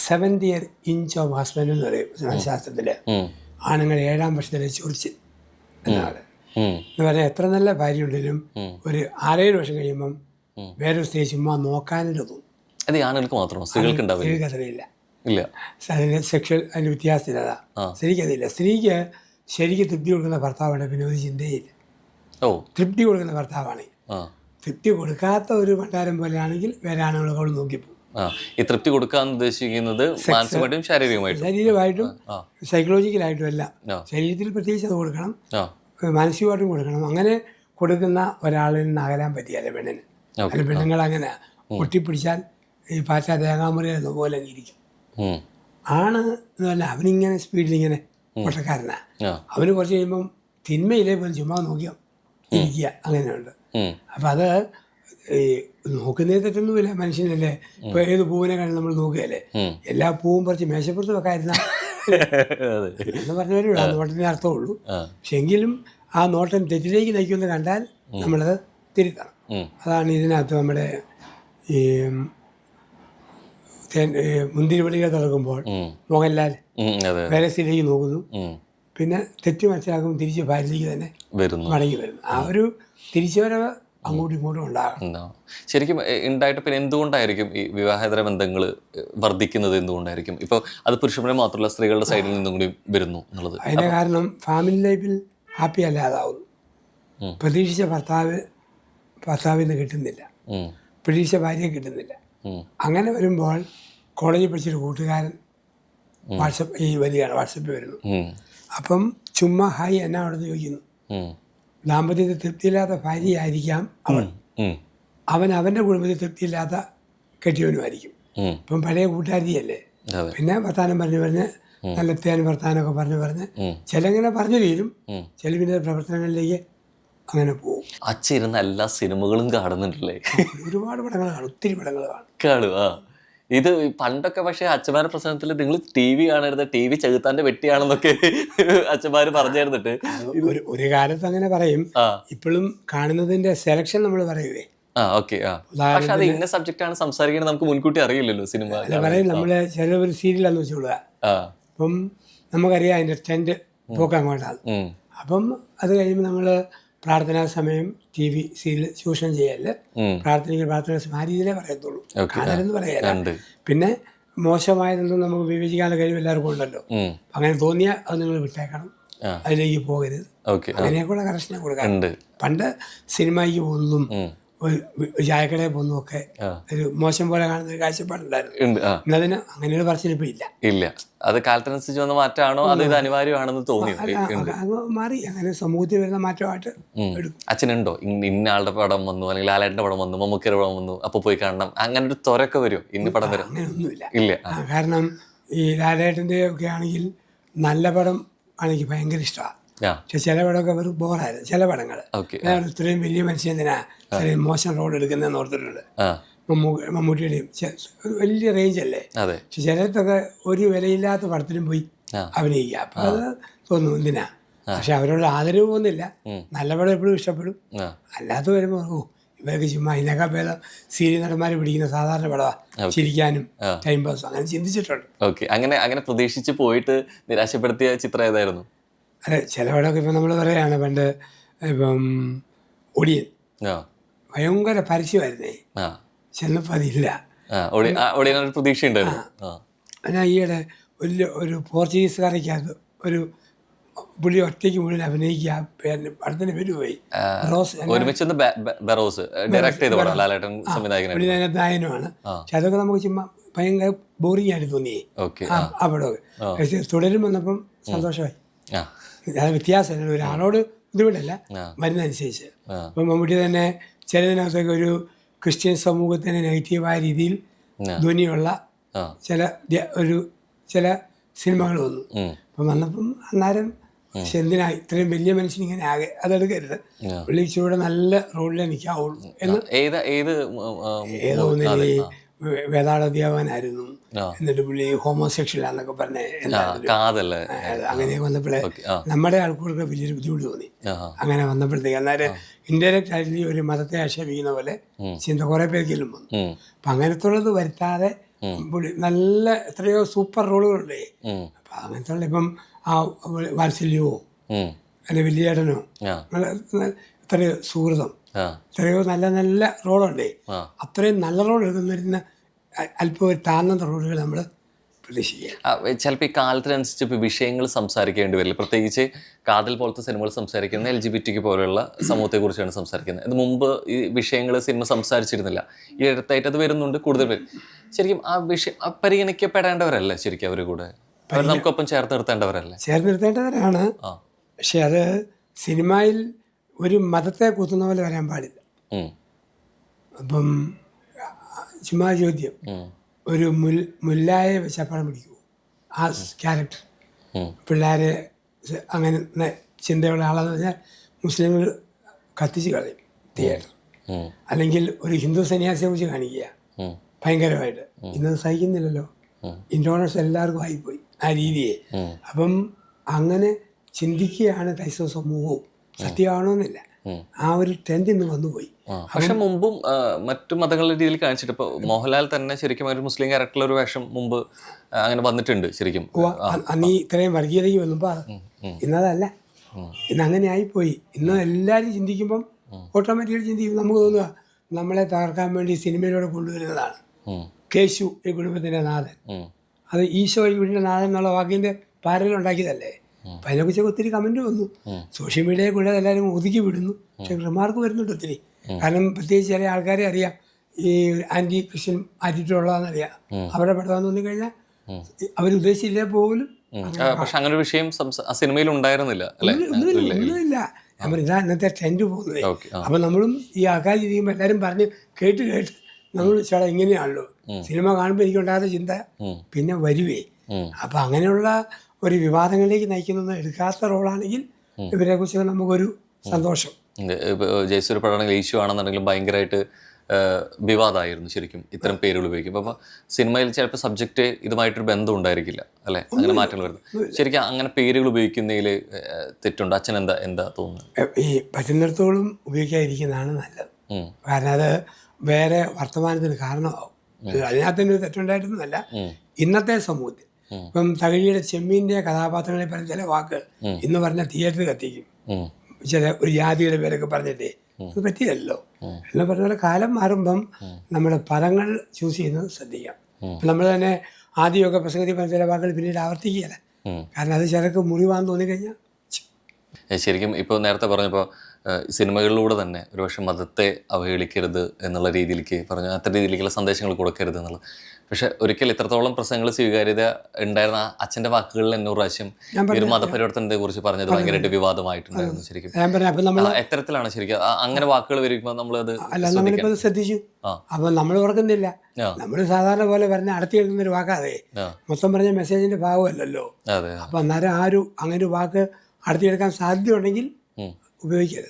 Seventh year inch of husband എന്ന് പറയും മനഃശാസ്ത്രത്തിൽ. ആണുങ്ങൾ 7ാം വർഷത്തിലെ ചൊറിച്ചിൽ എന്നാണ്. എന്ന് പറഞ്ഞാൽ എത്ര നല്ല ഭാര്യ ഉണ്ടെങ്കിലും ഒരു 6-7 വർഷം കഴിയുമ്പം വേറൊരു സ്ത്രീ ചുമ്മാ നോക്കാനില്ല തോന്നും. സ്ത്രീകൾക്കറിയില്ല. അതിന് സെക്ഷൽ അതിൻ്റെ വ്യത്യാസത്തില്ല. സ്ത്രീക്കതില്ല. സ്ത്രീക്ക് ശരിക്കും തൃപ്തി കൊടുക്കുന്ന ഭർത്താവാണ്, പിന്നെ ഒരു ചിന്തയില്ല. തൃപ്തി കൊടുക്കുന്ന ഭർത്താവാണ്. തൃപ്തി കൊടുക്കാത്ത ഒരു ഭണ്ഡാരം പോലെയാണെങ്കിൽ വേറെ ആണുങ്ങളൊക്കെ അവൾ നോക്കിപ്പോ. ഈ തൃപ്തി കൊടുക്കാൻ ഉദ്ദേശിക്കുന്നത് മാനസികമായിട്ടും ശാരീരികമായിട്ടും സൈക്കോളജിക്കലായിട്ടും എല്ലാം. ശരീരത്തിൽ പ്രത്യേകിച്ച് അത് കൊടുക്കണം, മാനസികമായിട്ടും കൊടുക്കണം. അങ്ങനെ കൊടുക്കുന്ന ഒരാളിൽ നിന്ന് അകലാൻ പറ്റിയല്ലേ പെണ്ണിന്. അല്ല പെണ്ണുങ്ങൾ അങ്ങനെ ഒട്ടിപ്പിടിച്ചാൽ ഈ പാറ്റ തേങ്ങാമുറി പോലെ ഇരിക്കും. ആണ് എന്ന് പറഞ്ഞാൽ അവനിങ്ങനെ സ്പീഡിലിങ്ങനെ പൊട്ടക്കാരനാ. അവന് കുറച്ച് കഴിയുമ്പം തിന്മയിലേ പോലും ചുമ്മാ നോക്കിയോ ഇരിക്കുക, അങ്ങനെയുണ്ട്. അപ്പം അത് ഈ നോക്കുന്നതിന് തെറ്റൊന്നുമില്ല, മനുഷ്യനല്ലേ. ഇപ്പൊ ഏത് പൂവിനെ കണ്ട് നമ്മൾ നോക്കുകയല്ലേ, എല്ലാ പൂവും പറിച്ച് മേശപ്പുറത്ത് വെക്കാതിരുന്ന എന്ന് പറഞ്ഞവരും ആ നോട്ടത്തിൻ്റെ അർത്ഥമുള്ളൂ. പക്ഷെ എങ്കിലും ആ നോട്ടം തെറ്റിലേക്ക് നയിക്കുമെന്ന് കണ്ടാൽ നമ്മളത് തിരുത്തണം. അതാണ് ഇതിനകത്ത് നമ്മുടെ ഈ മുന്തിരിവള്ളികൾ തുറക്കുമ്പോൾ മോഹൻലാൽ വേറെ സ്ഥിതിയിലേക്ക് നോക്കുന്നു, പിന്നെ തെറ്റ് മനസ്സിലാക്കുമ്പോൾ തിരിച്ച് ഭാര്യയിലേക്ക് തന്നെ മടങ്ങി വരുന്നു. ആ ഒരു തിരിച്ചുവരവ് അങ്ങോട്ടും ഇങ്ങോട്ടും ഉണ്ടാകണം. ശരിക്കും ഉണ്ടായിട്ട് പിന്നെ എന്തുകൊണ്ടായിരിക്കും ഈ വിവാഹേതര ബന്ധങ്ങൾ വർദ്ധിക്കുന്നത്? എന്തുകൊണ്ടായിരിക്കും? ഇപ്പോൾ അത് പുരുഷന്മാരെ മാത്രമല്ല സ്ത്രീകളുടെ സൈഡിൽ നിന്നും കൂടി വരുന്നു എന്നുള്ളത്. അതിൻ്റെ കാരണം ഫാമിലി ലൈഫിൽ ഹാപ്പി അല്ലാതാവുന്നു. പ്രതീക്ഷിച്ച ഭർത്താവിൽ നിന്ന് കിട്ടുന്നില്ല, പ്രതീക്ഷിച്ച ഭാര്യയെ കിട്ടുന്നില്ല. അങ്ങനെ വരുമ്പോൾ കോളേജിൽ പഠിച്ചൊരു കൂട്ടുകാരൻ വാട്സപ്പിൽ വരുന്നു. അപ്പം ചുമ്മാ ഹായ് എന്നാ അവിടെ ചോദിക്കുന്നു. ദാമ്പത്യത്തിൽ തൃപ്തിയില്ലാത്ത ഭാര്യയായിരിക്കാം അവൻ അവൻ്റെ കുടുംബത്തിൽ തൃപ്തിയില്ലാത്ത കെട്ടിയവനുമായിരിക്കും. ഇപ്പം പഴയ കൂട്ടുകാരിയല്ലേ. പിന്നെ വർത്താനം പറഞ്ഞ് നല്ല വർത്താനമൊക്കെ പറഞ്ഞ് ചിലങ്ങനെ പറഞ്ഞു തീരും, ചില പിന്നെ പ്രവർത്തനങ്ങളിലേക്ക് അങ്ങനെ പോകും. അച്ഛൻ എല്ലാ സിനിമകളും കാണുന്നുണ്ടല്ലേ? ഒരുപാട് പടങ്ങൾ കാണും, ഒത്തിരി പടങ്ങൾ കാണും. ഇത് പണ്ടൊക്കെ പക്ഷേ അച്ഛന്മാരുടെ പ്രശ്നത്തിൽ നിങ്ങൾ TV കാണരുത്, TV ചെകുത്താന്റെ വെട്ടിയാണെന്നൊക്കെ അച്ഛന്മാര് പറഞ്ഞിരുന്നിട്ട് ഒരു കാലത്ത് അങ്ങനെ പറയും. ഇപ്പോഴും കാണുന്നതിന്റെ സെലക്ഷൻ നമ്മൾ പറയുവേ. പക്ഷെ അത് ഇന്ന സബ്ജക്റ്റ് ആണ് സംസാരിക്കുന്നത് നമുക്ക് മുൻകൂട്ടി അറിയില്ലല്ലോ. സിനിമ പറയും നമ്മള് ചില ഒരു സീരിയലാന്ന് വെച്ചോളുക. അപ്പം നമുക്കറിയാം അതിന്റെ ട്രെൻഡ് പോക്ക് അങ്ങോട്ടാണ്. അപ്പം അത് കഴിയുമ്പോൾ നമ്മള് പ്രാർത്ഥനാ സമയം TV സീരിയൽ ചൂഷണം ചെയ്യല്, പ്രാർത്ഥന ആ രീതിയിലേ പറയത്തുള്ളൂ, കാണലെന്ന് പറയാല്ല. പിന്നെ മോശമായതൊന്നും നമുക്ക് വിവേചിക്കാനുള്ള കഴിവ് എല്ലാവർക്കും ഉണ്ടല്ലോ. അങ്ങനെ തോന്നിയാൽ അത് നിങ്ങൾ വിട്ടേക്കണം, അതിലേക്ക് പോകരുത്. അങ്ങനെയൊക്കെയുള്ള കറക്ഷനെ കൊടുക്കാൻ. പണ്ട് സിനിമയ്ക്ക് പോകുന്നതും ചായക്കടയിൽ പോകുന്നതൊക്കെ ഒരു മോശം പോലെ കാണുന്ന ഒരു കാഴ്ചപ്പാടുണ്ടായിരുന്നു. അതിന് അങ്ങനെയൊരു പറച്ചിലിപ്പോ ഇല്ല. അത് കാലത്തിനനുസരിച്ച് വന്ന മാറ്റമാണോ അത് ഇത് അനിവാര്യമാണെന്ന് തോന്നി മാറി. അങ്ങനെ സമൂഹത്തിൽ വരുന്ന മാറ്റമായിട്ട് എടുക്കും. അച്ഛനുണ്ടോ ഇന്ന ആളുടെ പടം വന്നു, അല്ലെങ്കിൽ ലാലേട്ടന്റെ പടം വന്നു, മമ്മൂക്കയുടെ പടം വന്നു, അപ്പൊ പോയി കാണണം, അങ്ങനെ ഒരു ത്വരൊക്കെ വരുമോ? ഇന്ന പടം വരും അങ്ങനെയൊന്നുമില്ല. ഇല്ല. കാരണം ഈ ലാലേട്ടന്റെ ഒക്കെ ആണെങ്കിൽ നല്ല പടം ആണെങ്കിൽ ഭയങ്കര ഇഷ്ടമാണ്. പക്ഷെ ചില പടമൊക്കെ വെറും ബോറായിരുന്നു. ചില പടങ്ങൾ ഇത്രയും വലിയ മനുഷ്യൻ എന്തിനാ മോശം റോൾ എടുക്കുന്നതെന്ന് ഓർത്തിട്ടുണ്ട്. മമ്മൂട്ടിയുടെയും വലിയ റേഞ്ച് അല്ലേ. പക്ഷെ ചിലത്തൊക്കെ ഒരു വിലയില്ലാത്ത പടത്തിലും പോയി അഭിനയിക്കുക. അപ്പൊ അത് തോന്നുന്നു എന്തിനാ. പക്ഷെ അവരോട് ആദരവ് പോകുന്നില്ല. നല്ല പടം എപ്പോഴും ഇഷ്ടപ്പെടും. അല്ലാത്ത വരുമ്പോൾ ഇവർക്ക് ചുമ്മാ ഇതിനേക്കാൾ ഭേദം സീരിയൽ നടന്മാരെ പിടിക്കുന്ന സാധാരണ പടമാണ്, ചിരിക്കാനും ടൈം പാസ്. അങ്ങനെ ചിന്തിച്ചിട്ടുണ്ട്. അങ്ങനെ പ്രതീക്ഷിച്ച് പോയിട്ട് നിരാശപ്പെടുത്തിയ ചിത്രം ഏതായിരുന്നു? അതെ, ചില പടമൊക്കെ ഇപ്പം നമ്മൾ പറയുകയാണ്. പണ്ട് ഇപ്പം ഒടിയൻ ഭയങ്കര പരസ്യമായിരുന്നേ, ചെന്നപ്പോൾ അതില്ല. എന്നാൽ ഈയിടെ ഒരു പോർച്ചുഗീസുകാരയ്ക്കകത്ത് ഒരു പുള്ളി ഒറ്റയ്ക്ക് മുഴുവൻ അഭിനയിക്കുക. പടത്തിന് പേര് പോയി പുള്ളി അതിനകത്ത് നായനുമാണ്. പക്ഷെ അതൊക്കെ നമുക്ക് ചുമ്മാ ഭയങ്കര ബോറിംഗ് ആയിട്ട് തോന്നിയേ ആ പടമൊക്കെ. പക്ഷെ തുടരും വന്നപ്പം സന്തോഷമായി. അത് വ്യത്യാസമല്ല, ഒരാളോട് ഇതുകൊണ്ടല്ല, മരുന്നനുസരിച്ച്. അപ്പം മമ്മൂട്ടി തന്നെ ചിലതിനകത്തൊക്കെ ഒരു ക്രിസ്ത്യൻ സമൂഹത്തിന് നെഗറ്റീവായ രീതിയിൽ ധ്വനിയുള്ള ചില സിനിമകൾ വന്നു. അപ്പം വന്നപ്പം അന്നേരം പക്ഷെ എന്തിനാ ഇത്രയും വലിയ മനുഷ്യൻ ഇങ്ങനെ ആകെ അതെടുക്കരുത്, പുള്ളി ഇച്ചിരൂടെ നല്ല റോഡിലേ നിൽക്കാവുള്ളൂ എന്ന്. ഏതോ വേദാള അധ്യാപകനായിരുന്നു, എന്നിട്ട് പുള്ളി ഹോമോസെക്ഷലാന്നൊക്കെ പറഞ്ഞ അങ്ങനെയൊക്കെ വന്നപ്പോഴേ നമ്മുടെ ആൾക്കാർക്ക് വലിയൊരു ബുദ്ധിമുട്ട് തോന്നി. അങ്ങനെ വന്നപ്പോഴത്തേക്ക് അന്നേരം ഇൻഡയറക്റ്റ് ആയിട്ട് ഒരു മതത്തെ ആക്ഷേപിക്കുന്ന പോലെ ചിന്ത കുറെ പേർക്കെല്ലാം വന്നു. അപ്പം അങ്ങനത്തുള്ളത് വരുത്താതെ പുള്ളി നല്ല എത്രയോ സൂപ്പർ റോളുകളുണ്ടേ. അപ്പം അങ്ങനത്തെ ഉള്ള ഇപ്പം ആ വാത്സല്യമോ അല്ലെ വലിയേട്ടനോ എത്രയോ സുഹൃതം, എത്രയോ നല്ല നല്ല റോളുണ്ടേ. അത്രയും നല്ല റോൾ എടുക്കുന്ന അല്പം ഒരു താഴ്ന്ന റോളുകൾ നമ്മൾ പ്രതീക്ഷിക്കുക. ചിലപ്പോൾ ഈ കാലത്തിനനുസരിച്ച് ഇപ്പോൾ വിഷയങ്ങൾ സംസാരിക്കേണ്ടി വരില്ല. പ്രത്യേകിച്ച് കാതൽ പോലത്തെ സിനിമകൾ സംസാരിക്കുന്നത് LGBT പോലെയുള്ള സമൂഹത്തെക്കുറിച്ചാണ് സംസാരിക്കുന്നത്. ഇത് മുമ്പ് ഈ വിഷയങ്ങൾ സിനിമ സംസാരിച്ചിരുന്നില്ല. ഈ അടുത്തായിട്ട് അത് വരുന്നുണ്ട് കൂടുതൽ പേര്. ശരിക്കും ആ വിഷയം പരിഗണിക്കപ്പെടേണ്ടവരല്ലേ ശരിക്കും അവർ കൂടെ? അവർ നമുക്കൊപ്പം ചേർത്ത് നിർത്തേണ്ടവരല്ലേ? ചേർത്ത് നിർത്തേണ്ടവരാണ്. പക്ഷെ അത് സിനിമയിൽ ഒരു മതത്തെ കുത്തുന്ന പോലെ വരാൻ പാടില്ല. അപ്പം ചുമ്മാ ചോദ്യം, ഒരു മുല്ലായെ ചപ്പാളം പിടിക്കുമോ? ആ ക്യാരക്ടർ പിള്ളേരെ അങ്ങനെ ചിന്തയുള്ള ആളെന്ന് പറഞ്ഞാൽ മുസ്ലിങ്ങൾ കത്തിച്ച് കളയും തിയേറ്റർ. അല്ലെങ്കിൽ ഒരു ഹിന്ദു സന്യാസിയെ കുറിച്ച് കാണിക്കുക ഭയങ്കരമായിട്ട്. ഇന്നത് സഹിക്കുന്നില്ലല്ലോ, ഇൻറ്റോളറൻസ് എല്ലാവർക്കും ആയിപ്പോയി ആ രീതിയെ. അപ്പം അങ്ങനെ ചിന്തിക്കുകയാണ് ക്രൈസ്തവ സമൂഹവും. സത്യമാണോന്നില്ല, ആ ഒരു ട്രെൻഡ് ഇന്ന് വന്നുപോയി. പക്ഷെ മുമ്പും മറ്റു മതങ്ങളുടെ രീതിയിൽ കാണിച്ചിട്ട് ഇപ്പോൾ മോഹൻലാൽ തന്നെ ശരിക്കും ഒരു മുസ്ലിം ക്യാരക്ടറിൽ ഒരു വേഷം മുമ്പ് അങ്ങനെ വന്നിട്ടുണ്ട് ശരിക്കും. അന്ന് ഇത്രയും വർഗീയതയ്ക്ക് വന്നപ്പോൾ ഇന്നതല്ല, ഇന്ന് അങ്ങനെ ആയിപ്പോയി. ഇന്ന് എല്ലാവരും ചിന്തിക്കുമ്പം ഓട്ടോമാറ്റിക്കലി ചിന്തിക്കും. നമുക്ക് തോന്നുക നമ്മളെ തകർക്കാൻ വേണ്ടി സിനിമയിലൂടെ കൊണ്ടുവരുന്നതാണ്. കേശു ഈ കുടുംബത്തിൻ്റെ നാഥൻ, അത് ഈശോ ഈ വീടിൻ്റെ നാഥൻ എന്നുള്ള വാക്കിൻ്റെ പാരലുണ്ടാക്കിയതല്ലേ. അപ്പം അതിനെക്കുറിച്ചൊക്കെ ഒത്തിരി കമൻറ്റ് വന്നു. സോഷ്യൽ മീഡിയയിൽ കൂടെ എല്ലാവരും ഒതുക്കി വിടുന്നു. പക്ഷെ റിമാർക്ക് വരുന്നുണ്ട് ഒത്തിരി. കാരണം പ്രത്യേകിച്ച് ചില ആൾക്കാരെ അറിയാം ഈ ആൻറ്റി ക്രിസ്ത്യൻ ആറ്റിറ്റ്യൂഡ് ഉള്ളതാണെന്നറിയാം. അവരുടെ പടം തോന്നിക്കഴിഞ്ഞാൽ അവരുദ്ദേശിച്ചില്ലേ പോലും. പക്ഷെ അങ്ങനെ ഒരു വിഷയം സിനിമയിൽ ഉണ്ടായിരുന്നില്ല. ഒന്നുമില്ല. ഞാൻ പറഞ്ഞ ഇന്നത്തെ ട്രെൻഡ് പോകുന്നത്. അപ്പം നമ്മളും ഈ ആൾക്കാർ ചെയ്യുമ്പോൾ എല്ലാവരും പറഞ്ഞ് കേട്ട് നമ്മൾ ചേട്ടാ ഇങ്ങനെയാണല്ലോ സിനിമ കാണുമ്പോൾ എനിക്കുണ്ടാകുന്ന ചിന്ത പിന്നെ വരുവേ. അപ്പം അങ്ങനെയുള്ള ഒരു വിവാദങ്ങളിലേക്ക് നയിക്കുന്ന എടുക്കാത്ത റോളാണെങ്കിൽ ഇവരെ കുറിച്ച് നമുക്കൊരു സന്തോഷം. ജയസൂര്യ പടമാണെങ്കിൽ ഈശോ ആണെന്നുണ്ടെങ്കിലും ഭയങ്കരമായിട്ട് വിവാദമായിരുന്നു ശരിക്കും ഇത്തരം പേരുകൾ ഉപയോഗിക്കും. അപ്പോൾ സിനിമയിൽ ചിലപ്പോൾ സബ്ജക്റ്റ് ഇതുമായിട്ടൊരു ബന്ധം ഉണ്ടായിരിക്കില്ല അല്ലേ, അങ്ങനെ മാറ്റങ്ങൾ വരുന്നത്. ശരിക്കും അങ്ങനെ പേരുകൾ ഉപയോഗിക്കുന്നതിൽ തെറ്റുണ്ട്. അച്ഛൻ എന്താ തോന്നുന്നത്? ഈ പറ്റുന്നിടത്തോളം ഉപയോഗിക്കാതിരിക്കുന്നതാണ് നല്ലത്. കാരണം അത് വേറെ വർത്തമാനത്തിന് കാരണമാവും. അതിനകത്തൊരു തെറ്റുണ്ടായിരുന്നല്ല. ഇന്നത്തെ സമൂഹത്തിൽ ഇപ്പം തകഴിയുടെ ചെമ്മീൻ്റെ കഥാപാത്രങ്ങളെ പറഞ്ഞ ചില വാക്കുകൾ ഇന്ന് പറഞ്ഞ തിയേറ്റർ കത്തിക്കും. ചില ഒരു ജാതിയുടെ പേരൊക്കെ പറഞ്ഞിട്ടേ അത് പറ്റിയല്ലോ. എന്ന് പറഞ്ഞ പോലെ കാലം മാറുമ്പം നമ്മുടെ പദങ്ങൾ ചൂസ് ചെയ്യുന്നത് ശ്രദ്ധിക്കാം. നമ്മൾ തന്നെ ആദ്യമൊക്കെ പ്രസംഗത്തിൽ പറഞ്ഞ ചില വാക്കുകൾ പിന്നീട് ആവർത്തിക്കുകയല്ല. കാരണം അത് ചിലർക്ക് മുറിവാന്ന് തോന്നിക്കഴിഞ്ഞാൽ ശരിക്കും ഇപ്പോൾ നേരത്തെ പറഞ്ഞപ്പോൾ സിനിമകളിലൂടെ തന്നെ ഒരുപക്ഷെ മതത്തെ അവഹേളിക്കരുത് എന്നുള്ള രീതിയിലേക്ക് പറഞ്ഞു, അത്ര രീതിയിലേക്കുള്ള സന്ദേശങ്ങൾ കൊടുക്കരുത് എന്നുള്ളത്. പക്ഷെ ഒരിക്കൽ ഇത്രത്തോളം പ്രസംഗങ്ങൾ സ്വീകാര്യത ഉണ്ടായിരുന്ന അച്ഛൻ്റെ വാക്കുകളിൽ 800 പ്രാവശ്യം ഈ ഒരു മതപരിവർത്തനത്തെ കുറിച്ച് പറഞ്ഞത് ഭയങ്കരമായിട്ട് വിവാദമായിട്ടുണ്ടായിരുന്നു ശരിക്കും. എത്തരത്തിലാണ് ശരിക്കും അങ്ങനെ വാക്കുകൾ വരുമ്പോൾ നമ്മളത് ശ്രദ്ധിച്ചു. അപ്പൊ നമ്മൾ ഓർക്കുന്നില്ല. നമ്മൾ സാധാരണ പോലെ പറഞ്ഞ അടത്തി എഴുതുന്ന ഒരു വാക്കാതെ മൊത്തം പറഞ്ഞ മെസ്സേജിന്റെ ഭാഗമല്ലല്ലോ. അപ്പൊ അന്നേരം അങ്ങനെ ഒരു വാക്ക് അടത്തിയെടുക്കാൻ സാധ്യതയുണ്ടെങ്കിൽ ഉപയോഗിക്കരുത്.